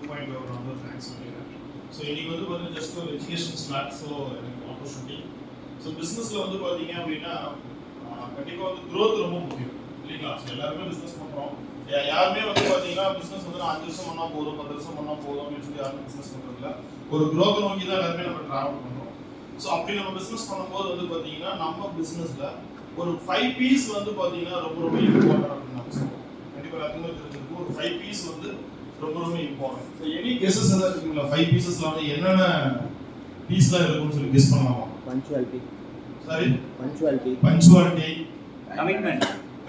2.0 ரொம்ப தேங்க்ஸ் சொல்லிடுறேன். ஸோ இன்னைக்கு வந்து பார்த்தீங்கன்னா ஜஸ்ட் ஒரு எஜுகேஷன் ஸ்லாட். ஸோ எனக்கு ஆப்பர்ச்சுனிட்டி. ஸோ பிஸ்னஸில் வந்து பார்த்தீங்க அப்படின்னா கண்டிப்பாக வந்து க்ரோத் ரொம்ப முக்கியம் இல்லைங்களா? ஸோ எல்லாருமே பிஸ்னஸ் பண்ணுறோம். யாருமே வந்து பார்த்தீங்கன்னா பிஸ்னஸ் வந்து 5 வருஷம் பண்ணால் போதும் 10 வருஷம் பண்ணால் போதும் அப்படின்னு சொல்லி யாருமே பிஸ்னஸ் பண்ணுறதில்ல. ஒரு க்ரோத் நோக்கி தான் எல்லாருமே நம்ம ட்ராவல் பண்ணுறோம். ஸோ அப்படி நம்ம பிஸ்னஸ் பண்ணும்போது வந்து பார்த்தீங்கன்னா நம்ம பிஸ்னஸில் ஒரு 5 பீஸ் வந்து பார்த்தீங்கன்னா ரொம்ப ரொம்ப இம்பார்ட்டன்ட் அப்படின்னு நம்ம சொல்லுவோம். கண்டிப்பாக எல்லாத்துக்குமே தெரிஞ்சிருக்கும். ஒரு 5 பீஸ் வந்து ரொம்ப ரொம்ப இம்பார்ட்டன்ட். ஸோ எனி கெஸஸ் எதாவது இருக்குங்களா? 5 பீசஸ்ல வந்து என்னென்ன பீஸ்லாம் இருக்கும்னு சொல்லி கெஸ் பண்ணலாமா? Punctuality. Sorry, punctuality,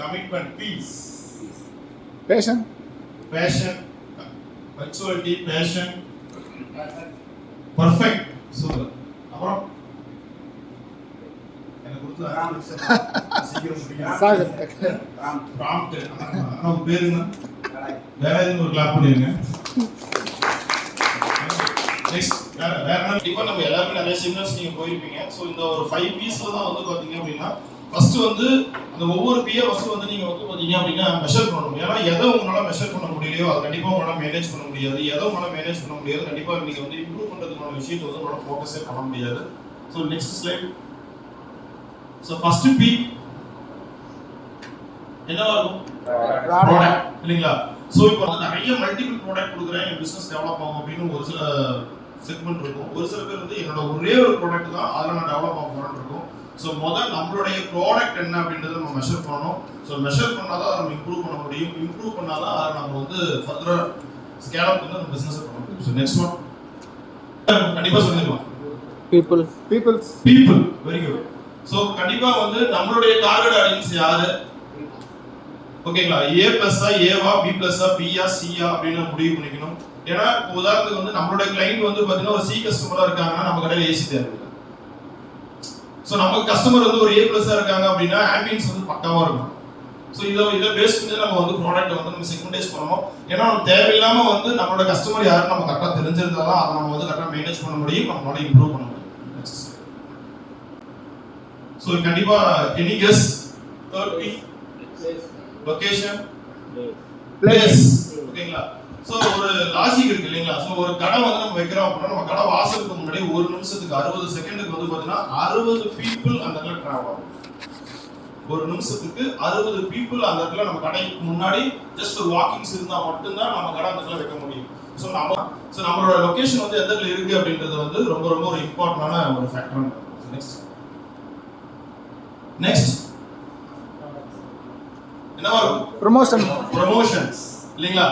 commitment, peace, passion, punctuality, passion, perfect. Super. அப்புறம் எனக்கு கொடுத்து ப்ராம்ப்ட். அவங்க பேருங்க வேற எதுவும் ஒரு கிளாப் பண்ணிருங்க. நெக்ஸ்ட் வேற கண்டிப்பா நம்ம எல்லாருமே நிறைய செமினார்ஸ் நீங்க போயிருப்பீங்க. ஸோ இந்த ஒரு 5 பீஸ்ல தான் வந்து பாத்தீங்க அப்படின்னா ஃபர்ஸ்ட் வந்து அந்த ஒவ்வொரு பிஏ ஃபர்ஸ்ட் வந்து நீங்க வந்து பாத்தீங்க அப்படின்னா மெஷர் பண்ணணும். ஏன்னா எதை உங்களால மெஷர் பண்ண முடியலையோ அது கண்டிப்பா உங்களால மேனேஜ் பண்ண முடியாது. எதை உங்களால மேனேஜ் பண்ண முடியாது கண்டிப்பா நீங்க வந்து இம்ப்ரூவ் பண்றதுக்கான விஷயத்தை வந்து உங்களால ஃபோக்கஸே பண்ண முடியாது. So next slide. So first P என்னவா இருக்கும்? ப்ராடக்ட் இல்லைங்களா? ஸோ இப்போ வந்து நிறைய மல்டிபிள் ப்ராடக்ட் கொடுக்குறேன் என் பிஸ்னஸ் டெவலப் ஆகும் அப்படின்னு ஒரு சில செக்மெண்ட் இருக்கும். ஒரு சில பேர் வந்து என்னோட ஒரே ஒரு ப்ராடக்ட் தான் அதில் நான் டெவலப் ஆக போறேன்னு இருக்கும். ஸோ முதல் நம்மளுடைய ப்ராடக்ட் என்ன அப்படின்றத நம்ம மெஷர் பண்ணணும். ஸோ மெஷர் பண்ணால் தான் நம்ம இம்ப்ரூவ் பண்ண முடியும். இம்ப்ரூவ் பண்ணால் தான் அதை நம்ம வந்து ஃபர்தராக ஸ்கேல் அப் வந்து நம்ம பிஸ்னஸ் பண்ண முடியும். ஸோ நெக்ஸ்ட் ஒன் கண்டிப்பாக சொல்லிடலாம். People very good. ஸோ கண்டிப்பாக வந்து நம்மளுடைய டார்கெட் ஆடியன்ஸ் யாரு? ஓகேங்களா? ஏ பிளஸ்ஸா, ஏவா, பி பிளஸ்ஸா, பியா, சியா அப்படின்னு முடிவு பண்ணிக்கணும். ஏன்னா உதாரணத்துக்கு வந்து நம்மளோட கிளைண்ட் வந்து பாத்தீங்கன்னா ஒரு சி கஸ்டமரா இருக்காங்கன்னா நம்ம கடையில ஏசி தேவை. ஸோ நம்ம கஸ்டமர் வந்து ஒரு ஏ பிளஸ்ஸா இருக்காங்க அப்படின்னா ஆம்பியன்ஸ் வந்து பக்காவா இருக்கும். ஸோ இதை பேஸ் பண்ணி நம்ம வந்து ப்ராடக்ட் வந்து நம்ம செக்மெண்டைஸ் பண்ணணும். ஏன்னா நம்ம தேவையில்லாம வந்து நம்மளோட கஸ்டமர் யாருன்னு நம்ம கரெக்டாக தெரிஞ்சிருந்தா தான் அதை நம்ம வந்து கரெக்டாக மேனேஜ் பண்ண முடியும், நம்மளால இம்ப்ரூவ் பண்ண முடியும். ஸோ கண்டிப்பா any guess? Third P location, place. ஓகேங்களா? சோ ஒரு லாஜிக் இருக்கு இல்லைங்களா? சோ ஒரு கடை வந்து நம்ம வைக்கிறோம் அப்படின்னா நம்ம கடை வாசலுக்கு முன்னாடி ஒரு நிமிஷத்துக்கு 60 செகண்டுக்கு வந்து பாத்தீங்கன்னா 60 பீப்புள் அந்த இடத்துல டிராவல் ஆகும். ஒரு நிமிஷத்துக்கு 60 பீப்புள் அந்த இடத்துல நம்ம கடைக்கு முன்னாடி ஜஸ்ட் ஒரு வாக்கிங்ஸ் இருந்தா மட்டும்தான் நம்ம கடை அந்த இடத்துல வைக்க முடியும். சோ நம்மளோட லொகேஷன் வந்து எந்த இடத்துல இருக்கு அப்படின்றது வந்து ரொம்ப ரொம்ப ஒரு இம்பார்ட்டன்டான ஒரு ஃபேக்டர். நெக்ஸ்ட் என்னவா இருக்கும்? ப்ரமோஷன்ஸ் இல்லீங்களா?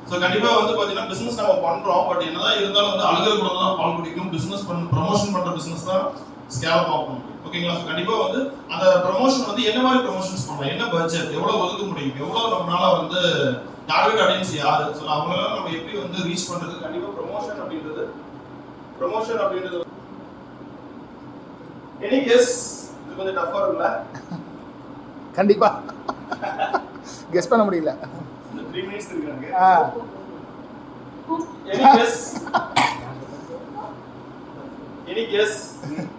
சோ கண்டிப்பா வந்து பாத்தீங்கன்னா பிசினஸ் நம்ம பண்றோம். பட் என்னதான் இருந்தாலும் வந்து அழுகல் கூட தான் பால் குடிக்கும். பிசினஸ் ப்ரமோஷன் பண்ற பிசினஸ் தான் ஸ்கேல் அப் ஆகும். ஓகேங்களா? சோ கண்டிப்பா வந்து அந்த ப்ரமோஷன் வந்து என்ன மாதிரி ப்ரமோஷன்ஸ் பண்ணலாம், என்ன பட்ஜெட், எவ்வளவு ஒதுக்க முடியும், எவ்வளவு நம்மளால வந்து டார்கெட் ஆடியன்ஸ் யாரு, சோ அவங்கள நம்ம எப்படி வந்து ரீச் பண்றது. கண்டிப்பா ப்ரமோஷன் அப்படின்றது எனி கெஸ்? இது கொஞ்சம் டஃபா இருக்குல்ல? கண்டிப்பா கெஸ் பண்ண முடியல. 3 மினிட்ஸ் இருக்காங்க. Any guess?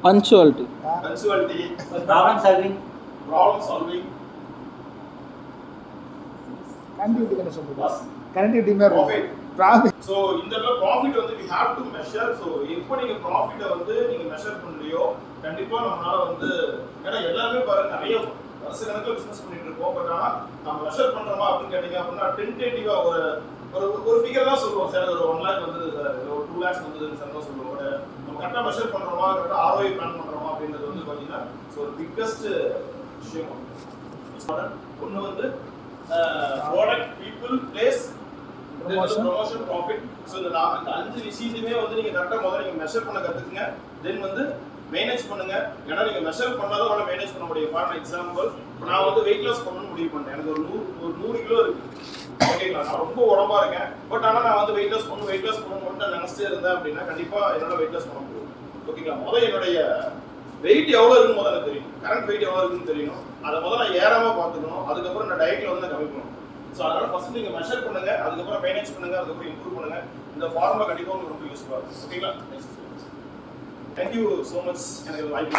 Punctuality, problem solving, connectivity மேல ப்ராஃபிட். சோ இந்த ப்ராஃபிட் வந்து we have to measure. So எப்போ நீங்க ப்ராஃபிட்ட வந்து நீங்க மெஷர் பண்ணலையோ கண்டிப்பா நம்மளால வந்து, ஏன்னா எல்லாமே பாருங்க நிறைய வருஷக்கணக்கில் பிசினஸ் பண்ணிட்டு இருக்கோம். பட் ஆனா நம்ம மெஷர் பண்றோமா அப்படின்னு கேட்டீங்க அப்படின்னா டென்டேட்டிவா ஒரு ஃபிகர் தான் சொல்லுவோம். சார் ஒரு 1 லேக் வந்து ஒரு 2 லேக்ஸ் வந்து தான் சொல்லுவோம். பட் நம்ம கரெக்டா மெஷர் பண்றோமா, கரெக்டா ROI பிளான் பண்றோமா அப்படின்றது வந்து பாத்தீங்கன்னா ஒரு பிக்கஸ்ட் விஷயம். ஒன்னு வந்து product, people, place, promotion, profit. So இந்த 5 விஷயத்தையுமே வந்து நீங்க கரெக்டா முதல்ல நீங்க மெஷர் பண்ண கத்துக்குங்க. தென் வந்து மேனேஜ் பண்ணுங்க. ஏன்னா நீங்க மெஷர் பண்ணாதான் உங்களால மேனேஜ் பண்ண முடியும். ஃபார் எக்ஸாம்பிள் நான் வந்து வெயிட் லாஸ் பண்ணணும்னு முடிவு பண்ணேன். எனக்கு ஒரு 100 கிலோ இருக்கு. ஓகேங்களா? நான் ரொம்ப உடம்பா இருக்கேன். பட் ஆனா நான் வந்து வெயிட் லாஸ் பண்ணணும் நான் நினைச்சிட்டே இருந்தேன் அப்படின்னா கண்டிப்பா என்னால வெயிட் லாஸ் பண்ண முடியும். ஓகேங்களா? முதல்ல என்னுடைய வெயிட் எவ்வளவு இருக்குன்னு முதல்ல தெரியும். கரண்ட் வெயிட் எவ்வளவு இருக்குன்னு தெரியும். அதை முதல்ல நான் ஏறாம பாத்துக்கணும். அதுக்கப்புறம் நான் டயட்ல வந்து கம்மி பண்ணணும். ஸோ அதனால ஃபர்ஸ்ட் நீங்க மெஷர் பண்ணுங்க, அதுக்கப்புறம் மேனேஜ் பண்ணுங்க, அதுக்கப்புறம் இம்ப்ரூவ் பண்ணுங்க. இந்த ஃபார்முலா கண்டிப்பா உங்களுக்கு ரொம்ப யூஸ்ஃபுல்லா இருக்கும். ஓகேங்களா? Thank you so much. எனக்கு வாய்ப்பு